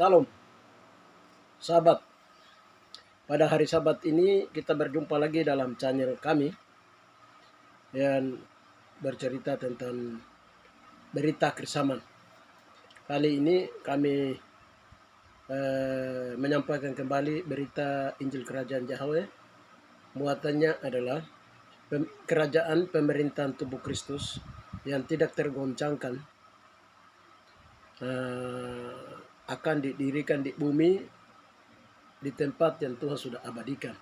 Salam, sahabat. Pada hari Sabat ini kita berjumpa lagi dalam channel kami yang bercerita tentang berita kesamaan. Kali ini kami menyampaikan kembali berita Injil Kerajaan Yahweh. Muatannya adalah kerajaan pemerintahan tubuh Kristus yang tidak tergoncangkan akan didirikan di bumi, di tempat yang Tuhan sudah abadikan.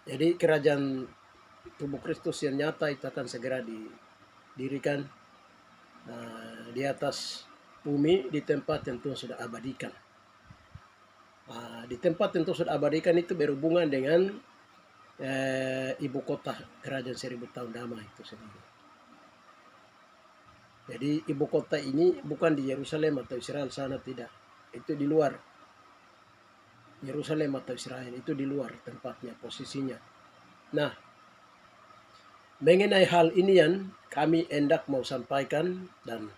Jadi kerajaan tubuh Kristus yang nyata itu akan segera didirikan di atas bumi, di tempat yang Tuhan sudah abadikan. Di tempat yang Tuhan sudah abadikan itu berhubungan dengan ibu kota kerajaan 1000 tahun damai itu sendiri. Jadi ibu kota ini bukan di Yerusalem atau Israel sana, tidak. Itu di luar. Yerusalem atau Israel itu di luar tempatnya, posisinya. Nah, mengenai hal ini yang kami hendak mau sampaikan, dan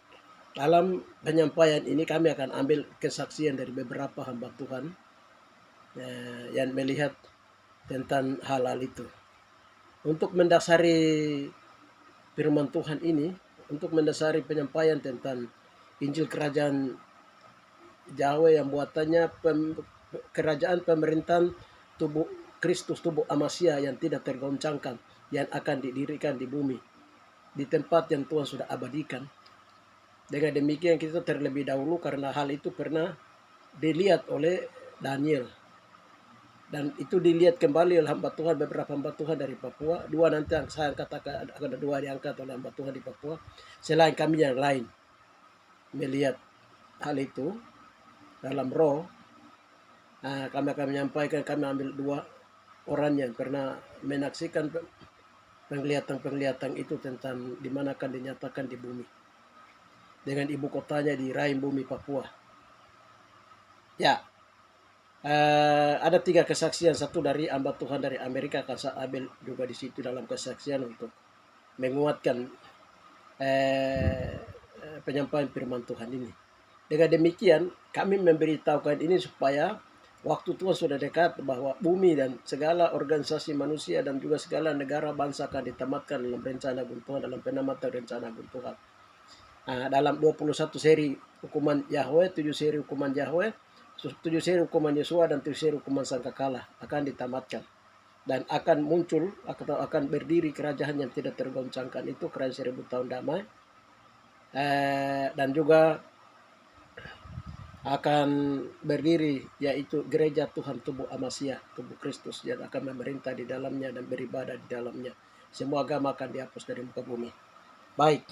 dalam penyampaian ini kami akan ambil kesaksian dari beberapa hamba Tuhan yang melihat tentang hal-hal itu. Untuk mendasari firman Tuhan ini, untuk mendasari penyampaian tentang Injil Kerajaan Yahweh yang buatannya kerajaan pemerintahan tubuh Kristus, tubuh Amasya yang tidak tergoncangkan, yang akan didirikan di bumi, di tempat yang Tuhan sudah abadikan. Dengan demikian kita terlebih dahulu, karena hal itu pernah dilihat oleh Daniel, dan itu dilihat kembali oleh hamba Tuhan, beberapa hamba Tuhan dari Papua. Dua nanti saya katakan akan ada dua diangkat oleh hamba Tuhan di Papua. Selain kami yang lain melihat hal itu dalam roh, kami akan menyampaikan, kami ambil dua orang yang pernah menaksikan penglihatan itu tentang di mana akan dinyatakan di bumi, dengan ibu kotanya di rahim bumi Papua. Ya, ada 3 kesaksian. Satu dari hamba Tuhan dari Amerika, Kasa Abel juga di situ dalam kesaksian untuk menguatkan penyampaian firman Tuhan ini. Dengan demikian kami memberitahukan ini supaya waktu Tuhan sudah dekat, bahwa bumi dan segala organisasi manusia dan juga segala negara bangsa akan ditamatkan dalam rencana agung Tuhan, dalam penamatan rencana agung Tuhan. Dalam 21 seri hukuman Yahweh, 7 seri hukuman Yahweh, 7 seri hukuman Yesua, dan 7 seri hukuman sangkakala akan ditamatkan. Dan akan muncul atau akan berdiri kerajaan yang tidak tergoncangkan, itu kerajaan 1000 tahun damai. Dan juga akan berdiri, yaitu gereja Tuhan tubuh Amasya, tubuh Kristus, yang akan memerintah di dalamnya dan beribadah di dalamnya. Semua agama akan dihapus dari muka bumi. Baik,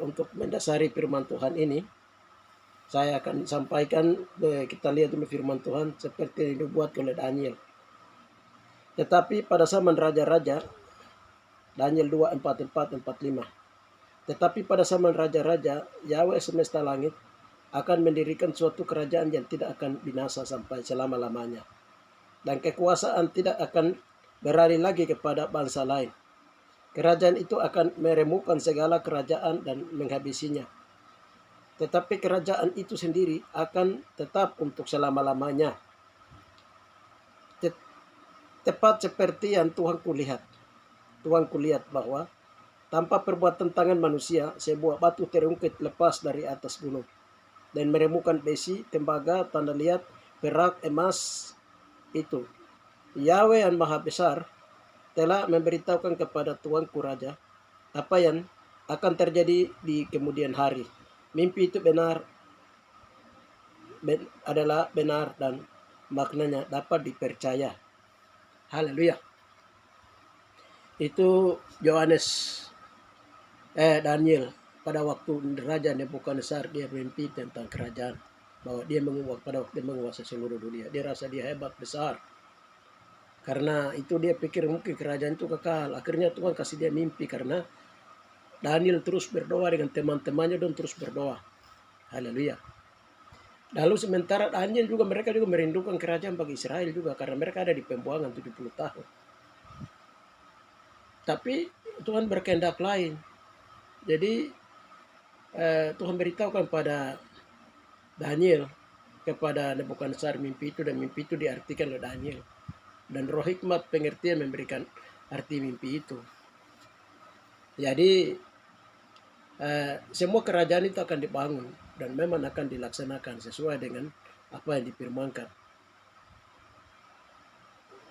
untuk mendasari firman Tuhan ini, saya akan sampaikan. Kita lihat dulu firman Tuhan seperti yang dibuat oleh Daniel. Tetapi pada zaman raja-raja, Daniel 2:44-45. Tetapi pada zaman raja-raja, Yahweh semesta langit akan mendirikan suatu kerajaan yang tidak akan binasa sampai selama-lamanya, dan kekuasaan tidak akan beralih lagi kepada bangsa lain. Kerajaan itu akan meremukkan segala kerajaan dan menghabisinya. Tetapi kerajaan itu sendiri akan tetap untuk selama-lamanya. Tepat seperti yang Tuhan kulihat. Tuhan kulihat bahwa tanpa perbuatan tangan manusia, sebuah batu terungkit lepas dari atas gunung dan meremukkan besi, tembaga, tanda liat, perak, emas itu. Yahweh yang Maha Besar telah memberitahukan kepada Tuanku Raja apa yang akan terjadi di kemudian hari. Mimpi itu adalah benar dan maknanya dapat dipercaya. Haleluya. Itu Daniel pada waktu Raja Nebukadnezar, dia mimpi tentang kerajaan, bahwa dia pada waktu dia menguasai seluruh dunia. Dia rasa dia hebat, besar. Karena itu dia pikir mungkin kerajaan itu kekal. Akhirnya Tuhan kasih dia mimpi, karena Daniel terus berdoa dengan teman-temannya dan terus berdoa. Haleluya. Lalu sementara Daniel juga, mereka juga merindukan kerajaan bagi Israel juga, karena mereka ada di pembuangan 70 tahun. Tapi Tuhan berkehendak lain. Jadi Tuhan beritahukan pada Daniel, kepada Nebukadnezar mimpi itu, dan mimpi itu diartikan oleh Daniel. Dan roh hikmat pengertian memberikan arti mimpi itu. Jadi semua kerajaan itu akan dibangun dan memang akan dilaksanakan sesuai dengan apa yang difirmankan.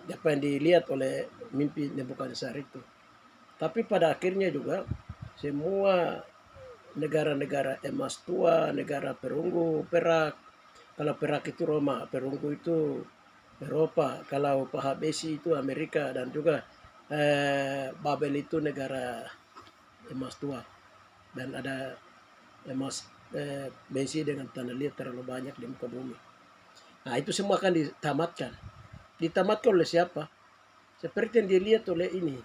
Apa yang dilihat oleh mimpi Nebukadnezar itu. Tapi pada akhirnya juga semua negara-negara emas tua, negara perunggu, perak. Kalau perak itu Roma, perunggu itu Eropa, kalau paha besi itu Amerika, dan juga Babel itu negara emas tua. Dan ada emas besi dengan tanah liat terlalu banyak di muka bumi. Nah, itu semua akan ditamatkan. Ditamatkan oleh siapa? Seperti yang dilihat oleh ini.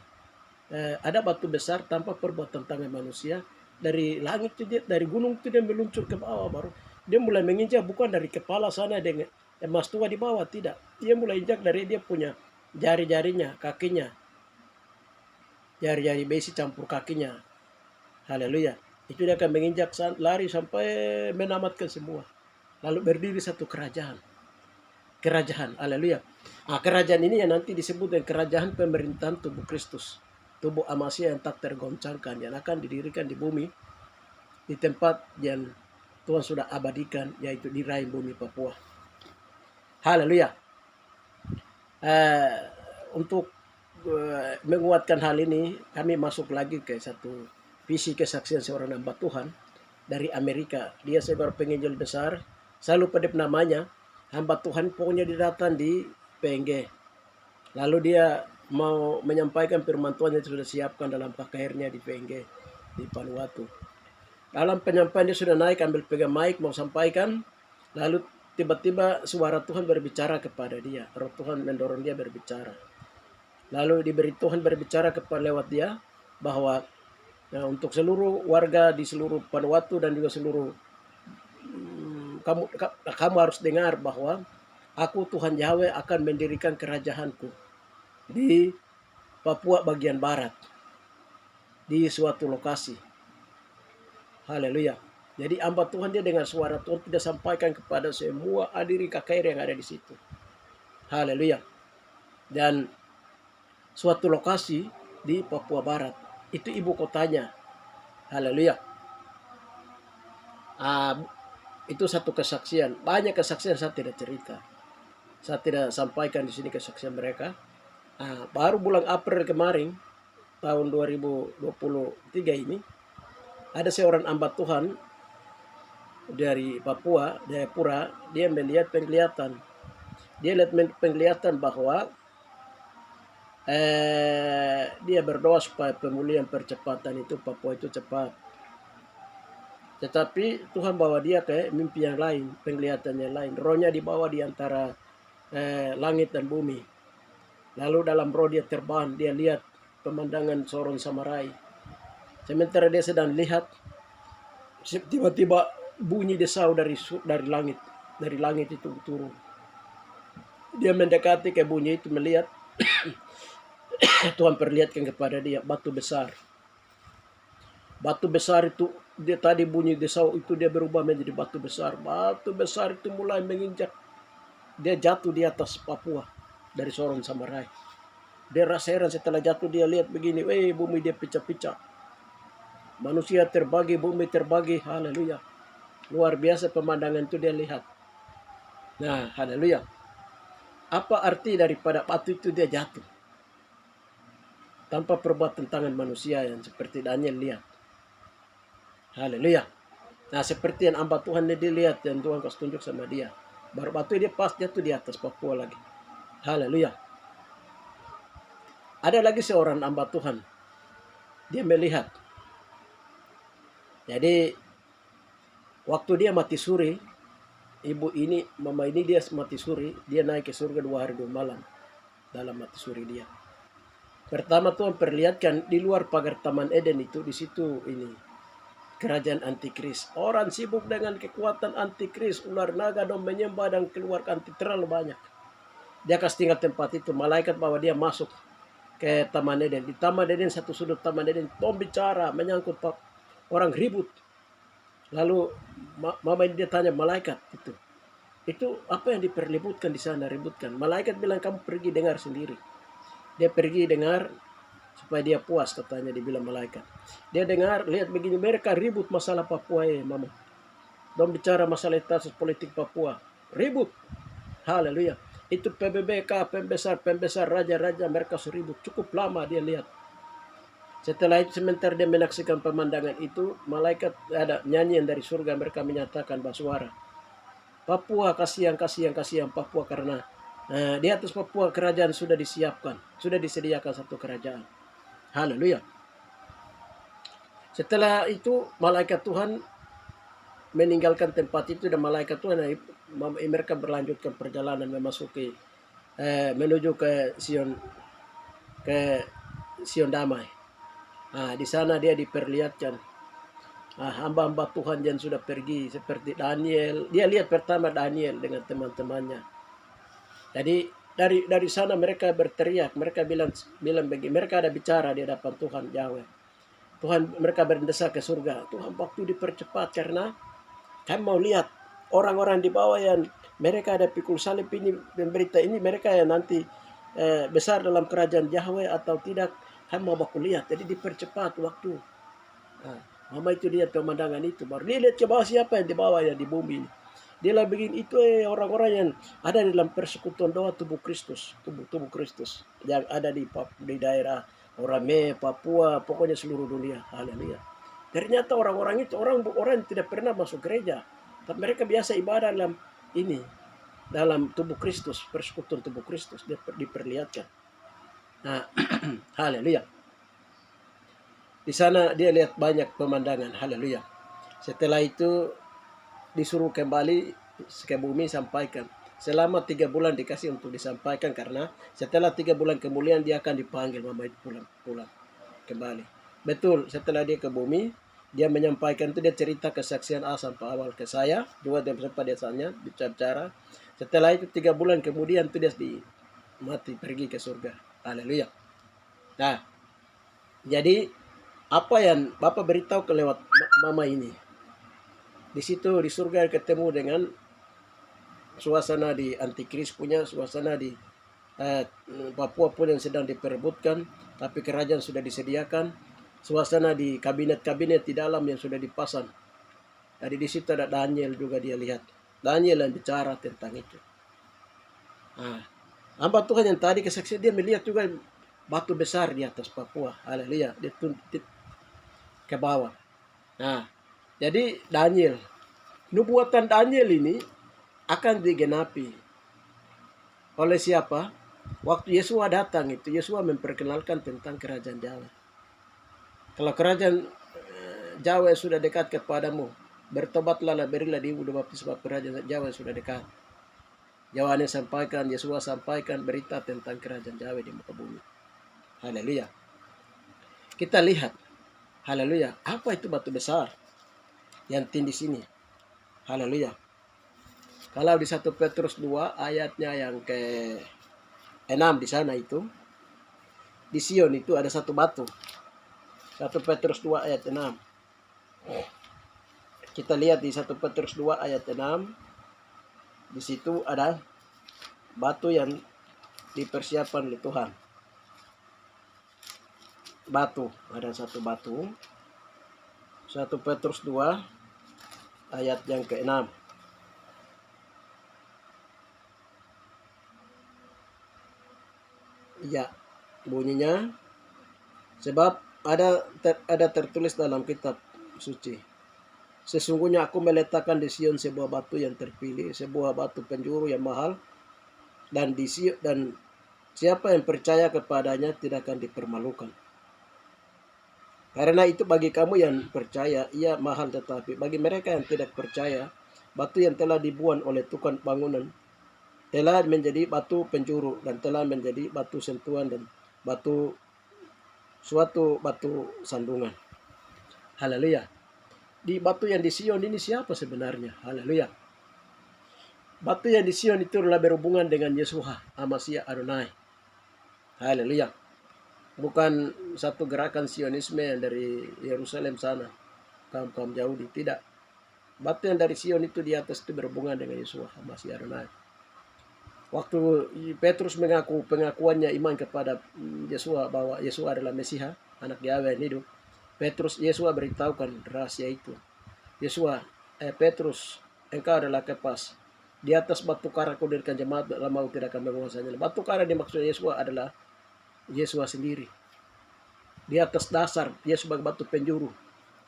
Ada batu besar tanpa perbuatan tangan manusia. Dari langit itu dia, dari gunung itu dia meluncur ke bawah, baru dia mulai menginjak, bukan dari kepala sana dengan emas tua di bawah, tidak. Dia mulai injak dari dia punya jari-jarinya, kakinya. Jari-jari besi campur kakinya. Haleluya. Itu dia akan menginjak, lari sampai menamatkan semua. Lalu berdiri satu kerajaan. Kerajaan, haleluya. Nah, kerajaan ini yang nanti disebut dengan kerajaan pemerintahan tubuh Kristus. Tubuh Amasya yang tak tergoncangkan, yang akan didirikan di bumi, di tempat yang Tuhan sudah abadikan, yaitu di rahim bumi Papua. Haleluya. Untuk menguatkan hal ini, kami masuk lagi ke satu visi kesaksian seorang hamba Tuhan dari Amerika. Dia seorang penginjil besar, selalu pada namanya hamba Tuhan, pokoknya dia datang di PNG. Lalu dia mau menyampaikan firman Tuhan yang sudah siapkan dalam KKR-nya di PNG, di Panuatu. Dalam penyampaian dia sudah naik, ambil pegang mic, mau sampaikan. Lalu tiba-tiba suara Tuhan berbicara kepada dia. Roh Tuhan mendorong dia berbicara. Lalu diberi Tuhan berbicara kepada lewat dia, bahwa untuk seluruh warga di seluruh Panuatu dan juga seluruh kamu harus dengar bahwa aku Tuhan Yahweh akan mendirikan kerajaanku di Papua bagian barat, di suatu lokasi. Haleluya. Jadi hamba Tuhan dia dengan suara Tuhan tidak sampaikan kepada semua hadiri KKR yang ada di situ. Haleluya. Dan suatu lokasi di Papua Barat, itu ibu kotanya. Haleluya. Itu satu kesaksian. Banyak kesaksian saya tidak cerita. Saya tidak sampaikan di sini kesaksian mereka. Baru bulan April kemarin, tahun 2023 ini, ada seorang hamba Tuhan dari Papua, Jayapura, dia melihat penglihatan. Dia lihat penglihatan bahwa dia berdoa supaya pemulihan percepatan itu Papua itu cepat. Tetapi Tuhan bawa dia ke mimpi yang lain, penglihatan yang lain. Rohnya dibawa di antara langit dan bumi. Lalu dalam roh dia terbang, dia lihat pemandangan Sorong Samarai. Sementara dia sedang lihat, tiba-tiba bunyi desau dari langit. Dari langit itu turun. Dia mendekati ke bunyi itu, melihat. Tuhan perlihatkan kepada dia batu besar. Batu besar itu, dia tadi bunyi desau itu dia berubah menjadi batu besar. Batu besar itu mulai menginjak. Dia jatuh di atas Papua dari Sorong Samarai. Dia rasa heran setelah jatuh, dia lihat begini, bumi dia pecah-pecah. Manusia terbagi, bumi terbagi, haleluya. Luar biasa pemandangan itu dia lihat. Nah, haleluya. Apa arti daripada batu itu dia jatuh? Tanpa perbuatan tangan manusia yang seperti Daniel lihat. Haleluya. Nah, seperti yang hamba Tuhan dia lihat, yang Tuhan kasih tunjuk sama dia. Baru batu dia pas jatuh di atas Papua lagi. Haleluya. Ada lagi seorang hamba Tuhan. Dia melihat. Jadi, waktu dia mati suri, mama ini dia mati suri, dia naik ke surga 2 hari 2 malam dalam mati suri dia. Pertama Tuhan perlihatkan di luar pagar Taman Eden itu, di situ ini kerajaan antikris. Orang sibuk dengan kekuatan antikris, ular naga dan menyembah dan keluar terlalu banyak. Dia kasih tinggal tempat itu, malaikat bawa dia masuk ke Taman Eden. Di Taman Eden, satu sudut Taman Eden, Tom bicara menyangkut orang ribut. Lalu mama dia tanya malaikat itu apa yang diperlibutkan di sana, ributkan. Malaikat bilang kamu pergi dengar sendiri. Dia pergi dengar supaya dia puas, katanya dibilang malaikat. Dia dengar, lihat begini, mereka ribut masalah Papua mama. Dong bicara masalah status politik Papua. Ribut. Haleluya. Itu PBBK, pembesar, raja-raja, mereka seribut. Cukup lama dia lihat. Setelah itu sebentar dia menyaksikan pemandangan itu, malaikat ada nyanyian dari surga, mereka menyatakan bersuara. Papua, kasihan Papua, karena di atas Papua kerajaan sudah disiapkan, sudah disediakan satu kerajaan. Haleluya. Setelah itu malaikat Tuhan meninggalkan tempat itu, dan malaikat Tuhan mereka berlanjutkan perjalanan memasuki menuju ke Sion damai. Di sana dia diperlihatkan hamba-hamba Tuhan yang sudah pergi seperti Daniel. Dia lihat pertama Daniel dengan teman-temannya. Jadi dari sana mereka berteriak, mereka bilang begini, mereka ada bicara di hadapan Tuhan Yahweh. Tuhan, mereka berdesak ke surga. Tuhan, waktu dipercepat karena kami mau lihat orang-orang di bawah yang mereka ada pikul salib ini, berita ini, mereka yang nanti besar dalam kerajaan Yahweh atau tidak, kami mau baku lihat. Jadi dipercepat waktu. Mama itu lihat pemandangan itu, baru dia lihat ke bawah, siapa yang di bawah, yang di bumi ini. Dia lah begini, itu orang-orang yang ada di dalam persekutuan doa tubuh Kristus, tubuh Kristus yang ada di daerah Orame, Papua, pokoknya seluruh dunia. Haleluya. Ternyata orang-orang itu orang yang tidak pernah masuk gereja, tapi mereka biasa ibadah dalam tubuh Kristus, persekutuan tubuh Kristus diperlihatkan. Haleluya. Di sana dia lihat banyak pemandangan. Haleluya. Setelah itu disuruh kembali ke bumi, sampaikan. Selama 3 bulan dikasih untuk disampaikan, karena setelah 3 bulan kemudian dia akan dipanggil mama itu pulang kembali. Betul, setelah dia ke bumi, dia menyampaikan itu, dia cerita kesaksian A sampai awal ke saya, juga dia sempat dia tanya, bicara. Setelah itu 3 bulan kemudian itu dia mati, pergi ke surga. Haleluya. Nah, jadi apa yang Bapak beritahu lewat mama ini? Di situ di surga ketemu dengan suasana di Antikris punya, suasana di Papua pun yang sedang diperebutkan, tapi kerajaan sudah disediakan. Suasana di kabinet-kabinet di dalam yang sudah dipasang. Jadi di situ ada Daniel juga, dia lihat. Daniel yang bicara tentang itu. Hamba Tuhan yang tadi kesaksian, dia melihat juga batu besar di atas Papua. Haleluya. Dia tuntut ke bawah. Jadi Daniel, nubuatan Daniel ini akan digenapi oleh siapa? Waktu Yesua datang itu, Yesua memperkenalkan tentang kerajaan Jawa. Kalau kerajaan Jawa sudah dekat kepadamu, bertobatlah, berilah diri baptis, sebab kerajaan Jawa sudah dekat. Yohanes sampaikan, Yesua sampaikan berita tentang kerajaan Jawa di muka bumi. Haleluya. Kita lihat, haleluya, apa itu batu besar yang tinggi sini? Haleluya. Kalau di 1 Petrus 2 ayatnya yang ke-6 di sana itu, di Sion itu ada satu batu. 1 Petrus 2 ayat 6. Kita lihat di 1 Petrus 2 ayat 6. Di situ ada batu yang dipersiapkan oleh Tuhan. Batu, ada satu batu. 1 Petrus 2 ayat yang ke-6. Ya, bunyinya, sebab ada tertulis dalam kitab suci, sesungguhnya aku meletakkan di Sion sebuah batu yang terpilih, sebuah batu penjuru yang mahal, dan siapa yang percaya kepadanya tidak akan dipermalukan. Karena itu bagi kamu yang percaya ia mahal, tetapi bagi mereka yang tidak percaya, batu yang telah dibuang oleh tukang bangunan telah menjadi batu penjuru, dan telah menjadi batu sentuhan dan suatu batu sandungan. Haleluya. Di batu yang di Sion ini siapa sebenarnya? Haleluya. Batu yang di Sion itu adalah berhubungan dengan Yeshua Hamashiach Adonai. Haleluya. Bukan satu gerakan Sionisme yang dari Yerusalem sana, kaum Yahudi, tidak. Batu yang dari Sion itu di atas itu berhubungan dengan Yeshua Masih Adonai. Waktu Petrus mengaku pengakuannya iman kepada Yeshua bahwa Yeshua adalah Mesias, anak Yahweh yang hidup. Yeshua beritahukan rahasia itu. Petrus, engkau adalah Kepas. Di atas batu karang kau dirikan jemaat, dalam maut tidak akan menguasainya. Batu karang dimaksud Yeshua adalah Yeshua sendiri. Di atas dasar dia sebagai batu penjuru,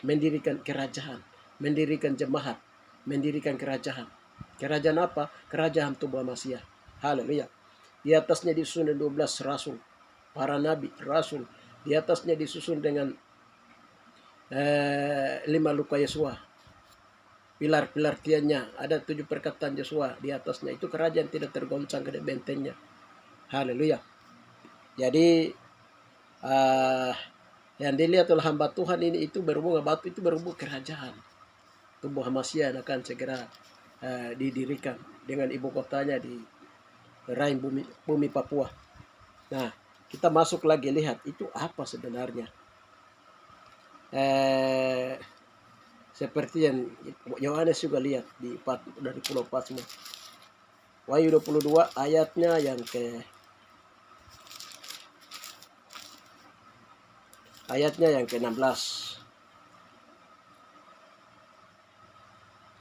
mendirikan kerajaan, mendirikan jemaat, mendirikan kerajaan. Kerajaan apa? Kerajaan tubuh Masiah. Haleluya. Di atasnya disusun 12 rasul, para nabi, rasul. Di atasnya disusun dengan 5 luka Yeshua. Pilar-pilar tiannya, ada 7 perkataan Yeshua di atasnya. Itu kerajaan tidak tergoncang ke bentengnya. Haleluya. Jadi yang dilihat oleh hamba Tuhan ini itu berhubung batu itu berhubung kerajaan. Tubuh Masiah akan segera didirikan dengan ibu kotanya di rahim bumi Papua. Nah, kita masuk lagi lihat itu apa sebenarnya. Seperti yang Yohanes juga lihat dari Pulau Patmos. Wahyu 22 ayatnya yang ke-16.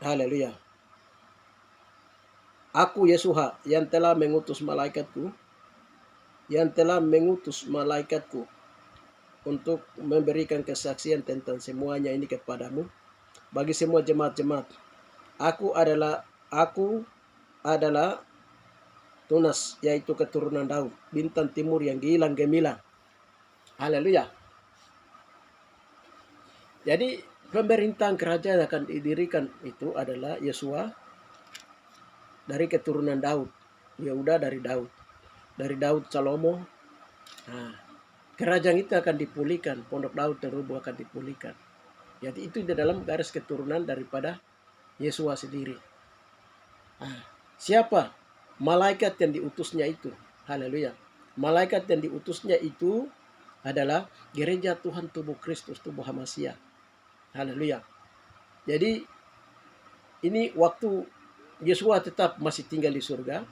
Haleluya. Aku Yeshua yang telah mengutus malaikatku untuk memberikan kesaksian tentang semuanya ini kepadamu bagi semua jemaat-jemaat. Aku adalah Tunas, yaitu keturunan Daud, bintang timur yang gilang gemilang. Haleluya. Jadi pemerintahan kerajaan akan didirikan itu adalah Yeshua dari keturunan Daud. Yehuda dari Daud Salomo. Nah, kerajaan itu akan dipulihkan, pondok Daud terubah akan dipulihkan. Jadi itu di dalam garis keturunan daripada Yeshua sendiri. Nah, siapa malaikat yang diutusnya itu? Haleluya. Malaikat yang diutusnya itu adalah gereja Tuhan tubuh Kristus, tubuh Masiah. Haleluya. Jadi ini waktu Yeshua tetap masih tinggal di surga.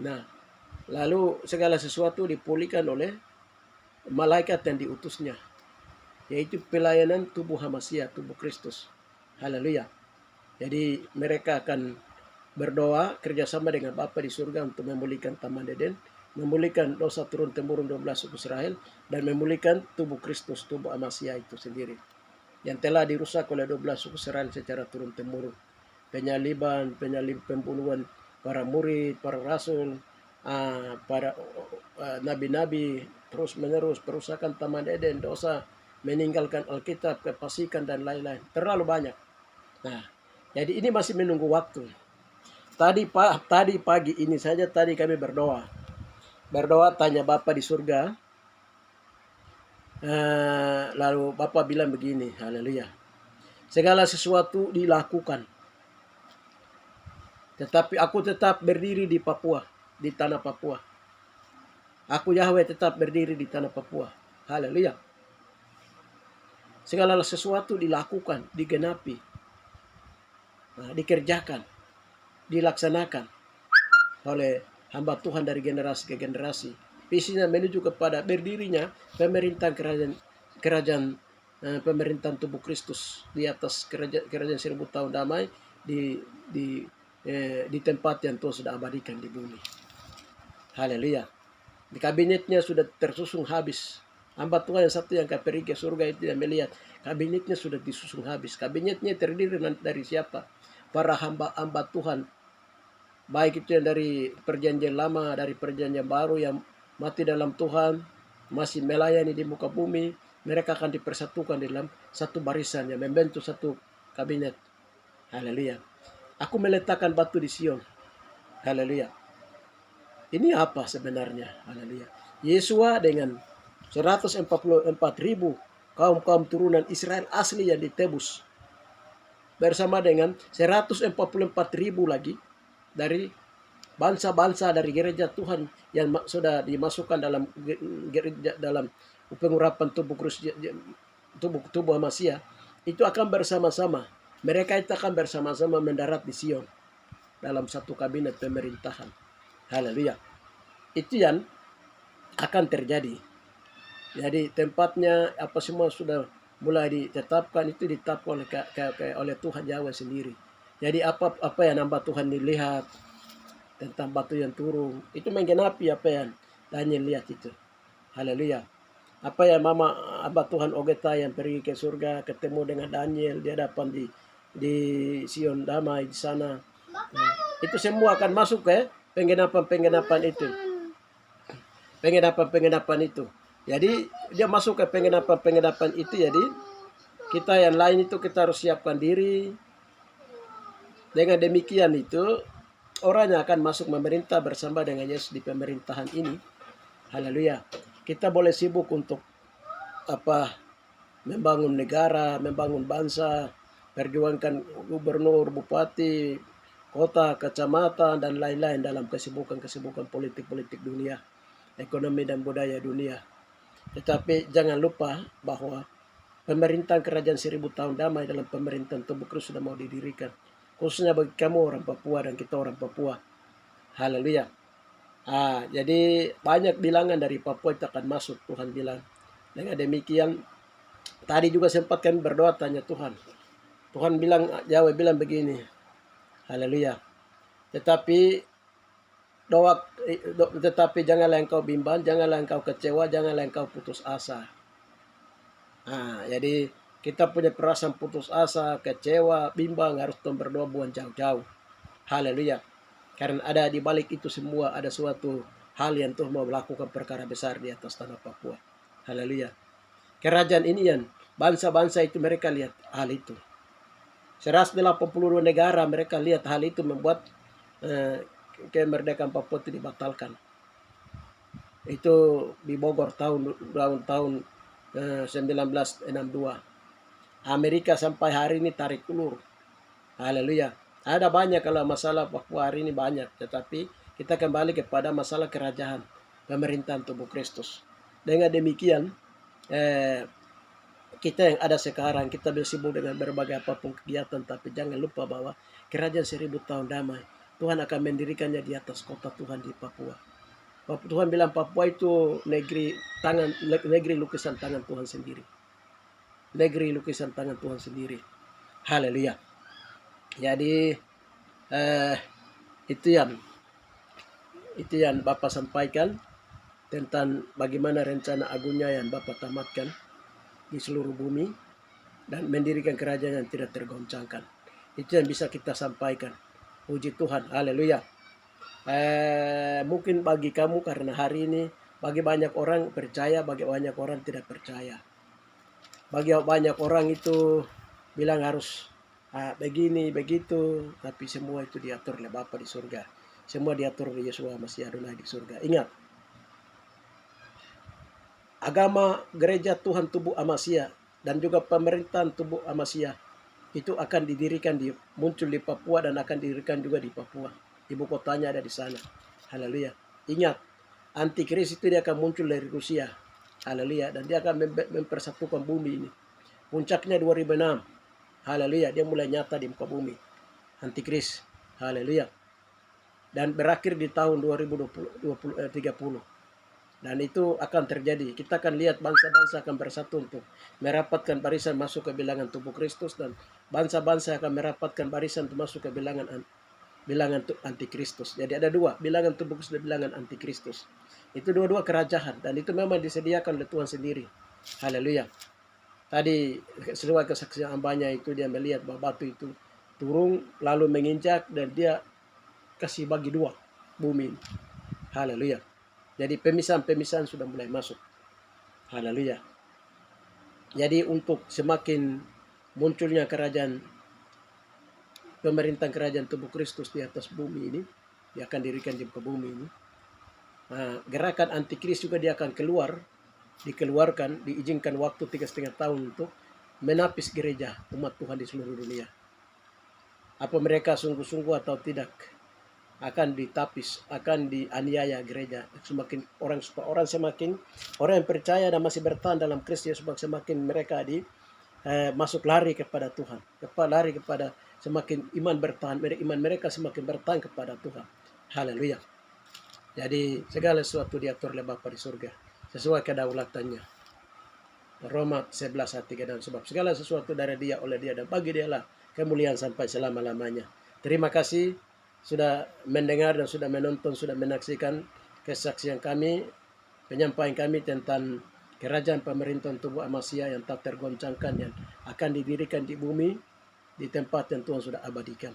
Nah, lalu segala sesuatu dipulihkan oleh malaikat yang diutusnya, yaitu pelayanan tubuh Masiah, tubuh Kristus. Haleluya. Jadi mereka akan berdoa kerjasama dengan Bapa di surga untuk memulihkan Taman Eden, memulihkan dosa turun temurun 12 suku Israel, dan memulihkan tubuh Kristus, tubuh Masiah itu sendiri, yang telah dirusak oleh 12 suku Israel secara turun temurun. Pembunuhan para murid, para rasul, para nabi-nabi, terus menerus perusakan Taman Eden, dosa, meninggalkan Alkitab, kefasikan dan lain-lain. Terlalu banyak. Nah, jadi ini masih menunggu waktu. Tadi pagi ini saja tadi kami berdoa tanya Bapa di surga. Lalu Bapa bilang begini, haleluya. Segala sesuatu dilakukan. Tetapi aku tetap berdiri di Papua, di tanah Papua. Aku Yahweh tetap berdiri di tanah Papua. Haleluya. Segala sesuatu dilakukan, digenapi, dikerjakan, dilaksanakan oleh hamba Tuhan dari generasi ke generasi. Visinya menuju kepada berdirinya pemerintahan kerajaan pemerintahan tubuh Kristus di atas kerajaan 1000 tahun damai di tempat yang Tuhan sudah abadikan di bumi. Haleluya. Di kabinetnya sudah tersusun habis. Hamba Tuhan yang satu yang pergi ke surga itu yang melihat kabinetnya sudah disusun habis. Kabinetnya terdiri dari siapa? Para hamba Tuhan. Baik itu yang dari perjanjian lama, dari perjanjian baru yang mati dalam Tuhan, masih melayani di muka bumi. Mereka akan dipersatukan dalam satu barisan yang membentuk satu kabinet. Haleluya. Aku meletakkan batu di Sion. Haleluya. Ini apa sebenarnya? Haleluya. Yeshua dengan 144.000 kaum turunan Israel asli yang ditebus. Bersama dengan 144.000 lagi dari bangsa-bangsa dari gereja Tuhan yang sudah dimasukkan dalam gereja, dalam pengurapan tubuh Kristus, tubuh Masiah, itu akan bersama-sama mereka itu akan bersama-sama mendarat di Sion dalam satu kabinet pemerintahan. Haleluya. Itu yang akan terjadi. Jadi tempatnya apa semua sudah mulai ditetapkan, itu ditetapkan oleh Tuhan Yahweh sendiri. Jadi apa yang hamba Tuhan dilihat tentang batu yang turun, itu menggenapi apa yang Daniel lihat itu. Haleluya. Apa yang hamba Tuhan Ogeta yang pergi ke surga ketemu dengan Daniel di hadapan di Sion damai di sana. Itu semua akan masuk ke penggenapan itu. Penggenapan itu. Jadi dia masuk ke penggenapan itu. Jadi kita yang lain itu kita harus siapkan diri. Dengan demikian itu orangnya akan masuk memerintah bersama dengan Yesus di pemerintahan ini. Haleluya. Kita boleh sibuk untuk membangun negara, membangun bangsa, perjuangkan gubernur, bupati, kota, kecamatan, dan lain-lain dalam kesibukan politik dunia, ekonomi dan budaya dunia. Tetapi jangan lupa bahwa pemerintahan kerajaan 1000 tahun damai dalam pemerintahan tubuh Kristus sudah mau didirikan. Khususnya bagi kamu orang Papua dan kita orang Papua. Haleluya. Jadi banyak bilangan dari Papua itu akan masuk, Tuhan bilang. Dengan demikian, tadi juga sempat kami berdoa tanya Tuhan. Tuhan bilang, Yahweh bilang begini. Haleluya. Tetapi janganlah engkau bimbang, janganlah engkau kecewa, janganlah engkau putus asa. Jadi kita punya perasaan putus asa, kecewa, bimbang, harus berdoa buang jauh-jauh. Haleluya. Karena ada di balik itu semua ada suatu hal yang Tuhan mau melakukan perkara besar di atas tanah Papua. Haleluya. Kerajaan ini yang bangsa-bangsa itu mereka lihat hal itu. 182 negara mereka lihat hal itu membuat kemerdekaan Papua itu dibatalkan. Itu di Bogor tahun 1962. Amerika sampai hari ini tarik ulur. Haleluya. Ada banyak kalau masalah Papua hari ini banyak. Tetapi kita kembali kepada masalah kerajaan pemerintahan tubuh Kristus. Dengan demikian kita yang ada sekarang kita bersibuk dengan berbagai apapun kegiatan. Tapi jangan lupa bahwa kerajaan 1000 tahun damai Tuhan akan mendirikannya di atas kota Tuhan di Papua. Tuhan bilang Papua itu negeri lukisan tangan Tuhan sendiri. Negeri lukisan tangan Tuhan sendiri. Haleluya. Jadi itu yang Bapak sampaikan tentang bagaimana rencana agungnya yang Bapak tamatkan di seluruh bumi dan mendirikan kerajaan yang tidak tergoncangkan. Itu yang bisa kita sampaikan. Puji Tuhan. Haleluya. Mungkin bagi kamu karena hari ini bagi banyak orang percaya, bagi banyak orang tidak percaya. Bagi banyak orang itu bilang harus begini, begitu, tapi semua itu diatur oleh Bapa di surga. Semua diatur oleh Yesus Masih Adonai di surga. Ingat, agama gereja Tuhan tubuh Amasya dan juga pemerintahan tubuh Amasya itu akan didirikan muncul di Papua dan akan didirikan juga di Papua. Ibu kotanya ada di sana. Haleluya. Ingat, antikris itu dia akan muncul dari Rusia. Haleluya. Dan dia akan mempersatukan bumi ini. Puncaknya 2006. Haleluya. Dia mulai nyata di muka bumi. Antikris. Haleluya. Dan berakhir di tahun 2030. Dan itu akan terjadi. Kita akan lihat bangsa-bangsa akan bersatu untuk merapatkan barisan masuk ke bilangan tubuh Kristus. Dan bangsa-bangsa akan merapatkan barisan untuk masuk ke bilangan antikristus. Jadi ada dua, bilangan tubuh Kristus dan bilangan antikristus. Itu dua-dua kerajaan dan itu memang disediakan oleh Tuhan sendiri. Haleluya. Tadi sesuai kesaksian hambanya itu dia melihat bahwa batu itu turun lalu menginjak dan dia kasih bagi dua bumi. Haleluya. Jadi pemisahan-pemisahan sudah mulai masuk. Haleluya. Jadi untuk semakin munculnya pemerintahan kerajaan tubuh Kristus di atas bumi ini, dia akan dirikan di muka bumi ini. Gerakan antikris juga dia akan dikeluarkan, diizinkan waktu 3,5 tahun untuk menapis gereja umat Tuhan di seluruh dunia. Apa mereka sungguh-sungguh atau tidak akan ditapis, akan dianiaya gereja. Semakin orang yang percaya dan masih bertahan dalam Kristus, semakin mereka masuk lari kepada Tuhan, lari kepada semakin iman bertahan, iman mereka semakin bertahan kepada Tuhan. Haleluya. Jadi segala sesuatu diatur oleh Bapa di surga sesuai kedaulatannya. Roma 11 ayat 3, dan sebab segala sesuatu dari Dia, oleh Dia, dan bagi Dia lah kemuliaan sampai selama-lamanya. Terima kasih sudah mendengar dan sudah menonton, sudah menyaksikan kesaksian kami, penyampaian kami tentang kerajaan pemerintahan tubuh Amasya yang tak tergoncangkan, yang akan didirikan di bumi, di tempat yang Tuhan sudah abadikan.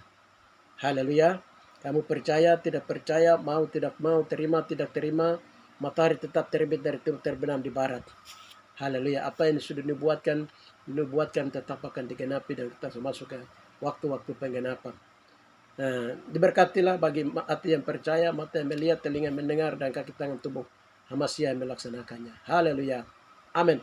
Haleluya. Kamu percaya, tidak percaya, mau, tidak mau, terima, tidak terima, matahari tetap terbit dari timur, terbenam di barat. Haleluya. Apa yang sudah dibuatkan tetap akan digenapi, dan kita masuk ke waktu-waktu penggenapan. Nah, diberkatilah bagi hati yang percaya, mata yang melihat, telinga mendengar, dan kaki tangan tubuh Amasya yang melaksanakannya. Haleluya. Amin.